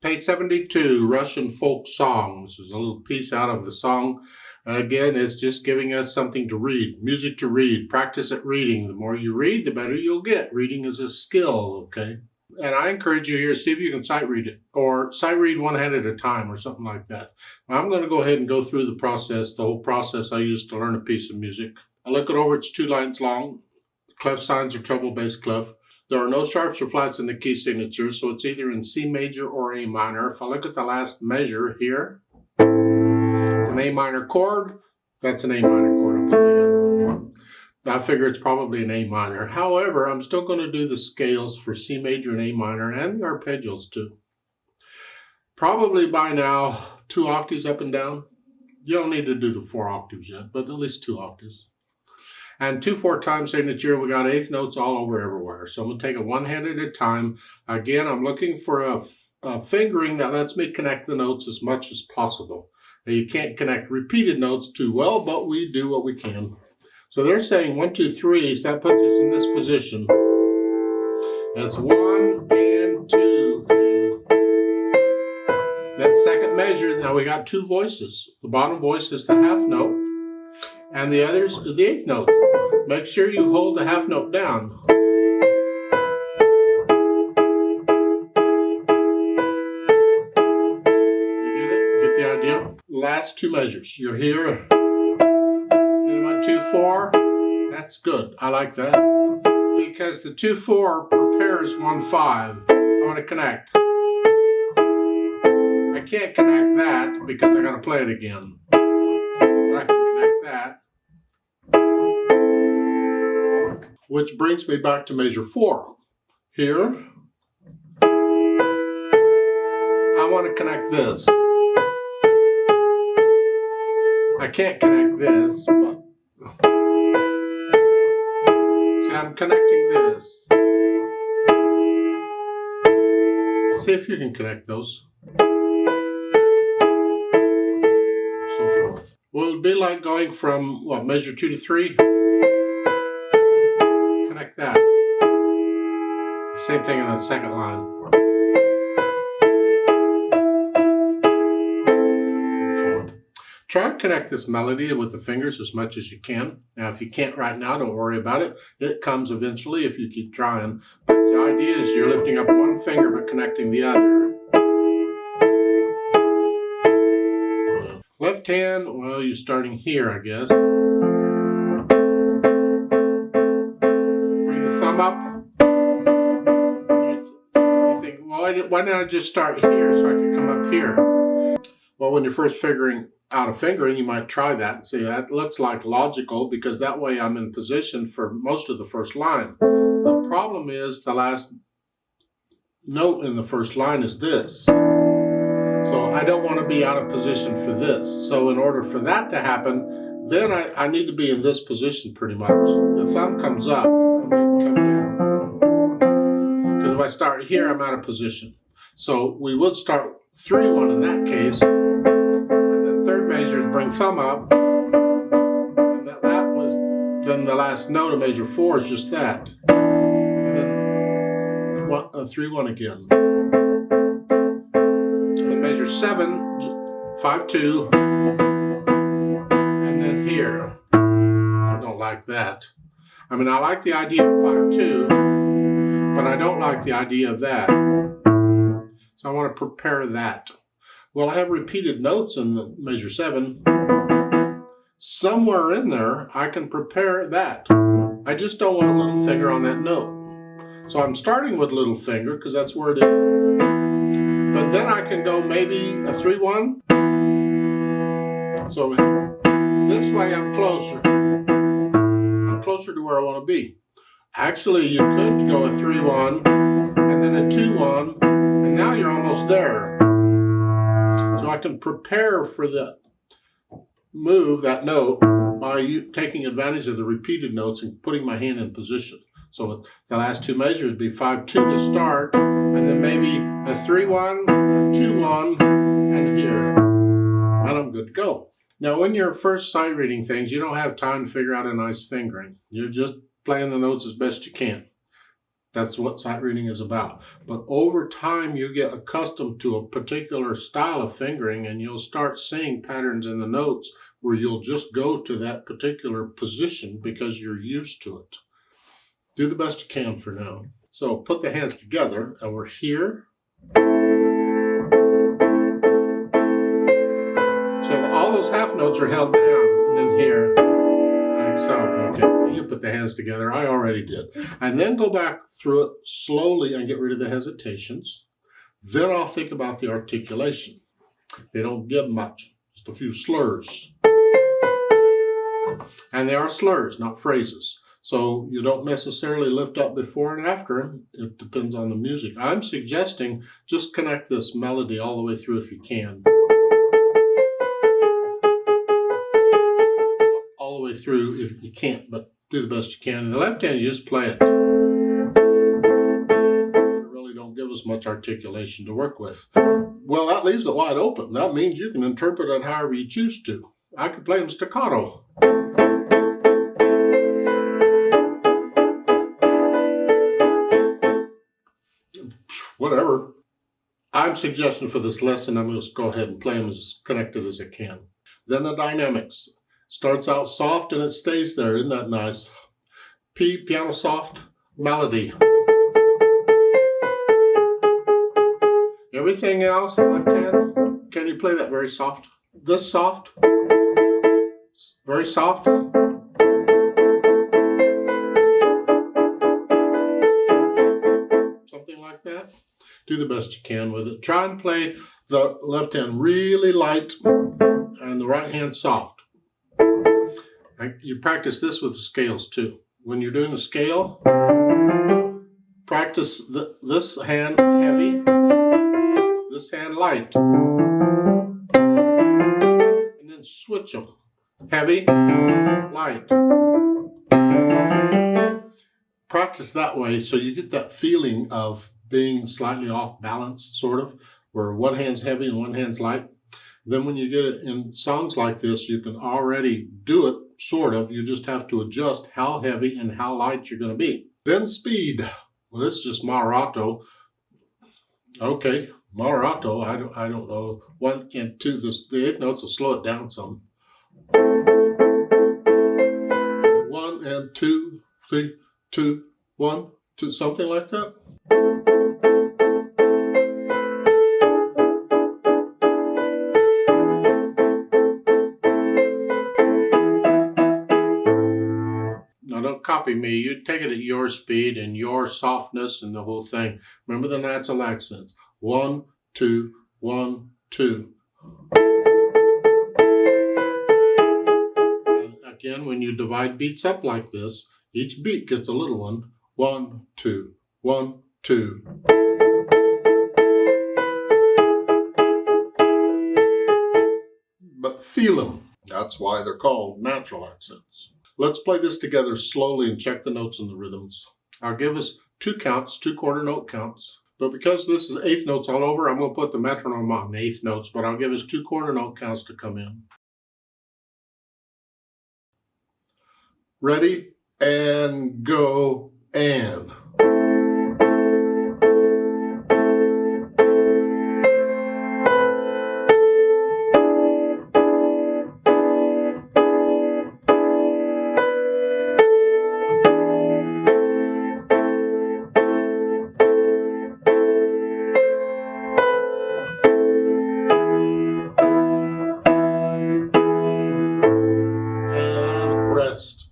Page 72, Russian folk song. This is a little piece out of the song. Again, it's just giving us something to read, music to read. Practice at reading. The more you read, the better you'll get. Reading is a skill, okay? And I encourage you here, see if you can sight read it, or sight read one hand at a time or something like that. I'm going to go ahead and go through the process, the whole process I used to learn a piece of music. I look it over, it's 2 lines long. Clef signs are treble bass clef. There are no sharps or flats in the key signature, so it's either in C major or A minor. If I look at the last measure here, it's an A minor chord. That's an A minor chord. I'll put the other one. I figure it's probably an A minor. However, I'm still going to do the scales for C major and A minor and the arpeggios too. Probably by now, 2 octaves up and down. You don't need to do the 4 octaves yet, but at least 2 octaves. And 2/4 time signature, we got 8th notes all over everywhere. So I'm going to take it one hand at a time. Again, I'm looking for a fingering that lets me connect the notes as much as possible. Now, you can't connect repeated notes too well, but we do what we can. So they're saying 1, 2, 3, so that puts us in this position. That's 1 and 2. That second measure, now we got 2 voices. The bottom voice is the half note, and the other's the 8th note. Make sure you hold the half note down. You get it? Get the idea? Last 2 measures. You're here. 1, 2, 4. That's good. I like that. Because the 2, 4 prepares 1, 5. I want to connect. I can't connect that because I got to play it again. But I can connect that. Which brings me back to measure 4. Here, I want to connect this. I can't connect this, but see, I'm connecting this. See if you can connect those. So forth. Well, it would be like going from, what, measure 2 to 3? Connect that. Same thing on the second line. Okay. Try and connect this melody with the fingers as much as you can. Now, if you can't right now, don't worry about it. It comes eventually if you keep trying. But the idea is you're lifting up one finger but connecting the other. Left hand, well, you're starting here, I guess. Bring the thumb up. You think, well, why didn't I just start here so I could come up here? Well, when you're first figuring out a fingering, you might try that and say, that looks like logical because that way I'm in position for most of the first line. The problem is the last note in the first line is this. So I don't want to be out of position for this. So in order for that to happen, then I need to be in this position pretty much. The thumb comes up and we come down. Because if I start here, I'm out of position. So we would start 3-1 in that case. And then third measure is bring thumb up. And that was, then the last note of measure 4 is just that. And then 3-1 again. Measure 7, 5-2, and then here. I don't like that. I mean, I like the idea of 5-2, but I don't like the idea of that. So I want to prepare that. Well, I have repeated notes in the measure 7. Somewhere in there, I can prepare that. I just don't want a little finger on that note. So I'm starting with little finger because that's where it is. But then I can go maybe a 3-1. So this way I'm closer. I'm closer to where I want to be. Actually, you could go a 3-1 and then a 2-1, and now you're almost there. So I can prepare for the move, that note, by taking advantage of the repeated notes and putting my hand in position. So the last 2 measures would be 5-2 to start, and then maybe a 3-1, 2-1, and here. And I'm good to go. Now, when you're first sight reading things, you don't have time to figure out a nice fingering. You're just playing the notes as best you can. That's what sight reading is about. But over time, you get accustomed to a particular style of fingering, and you'll start seeing patterns in the notes where you'll just go to that particular position because you're used to it. Do the best you can for now. So put the hands together, and we're here. So all those half notes are held down, and then here, like so. Okay, you put the hands together. I already did. And then go back through it slowly and get rid of the hesitations. Then I'll think about the articulation. They don't give much, just a few slurs. And they are slurs, not phrases. So you don't necessarily lift up before and after them. It depends on the music. I'm suggesting just connect this melody all the way through if you can. All the way through if you can't, but do the best you can. In the left hand, you just play it. It really don't give us much articulation to work with. Well, that leaves it wide open. That means you can interpret it however you choose to. I could play them staccato. Whatever. I'm suggesting for this lesson, I'm going to go ahead and play them as connected as I can. Then the dynamics. Starts out soft and it stays there. Isn't that nice? P, piano soft, melody. Everything else, left hand, can you play that very soft? This soft, very soft. Something like that. Do the best you can with it. Try and play the left hand really light and the right hand soft. You practice this with the scales too. When you're doing the scale, practice this hand heavy, this hand light, and then switch them. Heavy, light. Practice that way so you get that feeling of being slightly off balance, sort of, where one hand's heavy and one hand's light. Then when you get it in songs like this, you can already do it, sort of. You just have to adjust how heavy and how light you're going to be. Then speed. Well, this is just moderato. Okay, moderato, I don't know. 1 and 2, the eighth notes will slow it down some. 1 and 2, 3, 2, 1, 2, something like that. Now don't copy me. You take it at your speed and your softness and the whole thing. Remember the natural accents. 1, 2, 1, 2. And again, when you divide beats up like this, each beat gets a little one. 1, 2, 1, 2. But feel them. That's why they're called natural accents. Let's play this together slowly and check the notes and the rhythms. I'll give us 2 counts, 2 quarter note counts. But because this is eighth notes all over, I'm going to put the metronome on eighth notes, but I'll give us 2 quarter note counts to come in. Ready, and go, and. Rest.